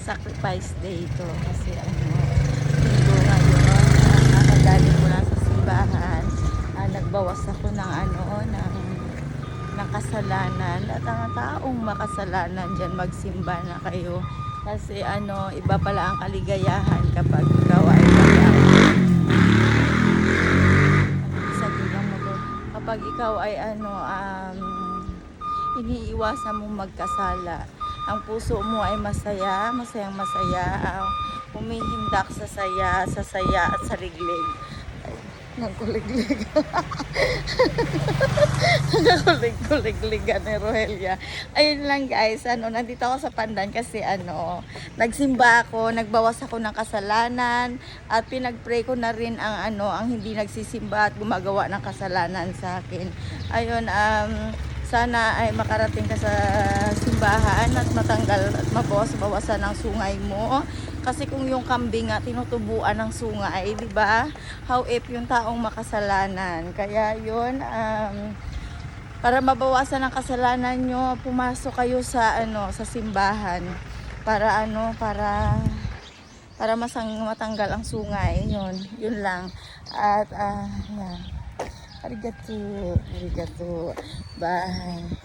sacrifice day ito kasi linggo ngayon, nakagaling ko na sa simbahan, nagbawas ako ng kasalanan, at ang taong makasalanan dyan, magsimba na kayo kasi iba pala ang kaligayahan kapag ikaw ay kapag ikaw ay iniiwasan mong magkasala. Ang puso mo ay masaya, masayang masaya, humihindak sa saya at sa liglig. Nagkuliglig. Nagkulig-kuligligan ni Rohelia. Ayun lang guys, nandito ako sa Pandan kasi nagsimba ako, nagbawas ako ng kasalanan at pinagpray ko na rin ang hindi nagsisimba at gumagawa ng kasalanan sa akin. Ayun, sana ay makarating ka sa simbahan at matanggal at mabawas-bawasan ang sungay mo. Kasi kung yung kambing nga tinutubuan ng sungay, di ba? How if yung taong makasalanan. Kaya yun, para mabawasan ang kasalanan nyo, pumasok kayo sa sa simbahan para para matanggal ang sungay. Yun lang. At yan. Arigato. Bye.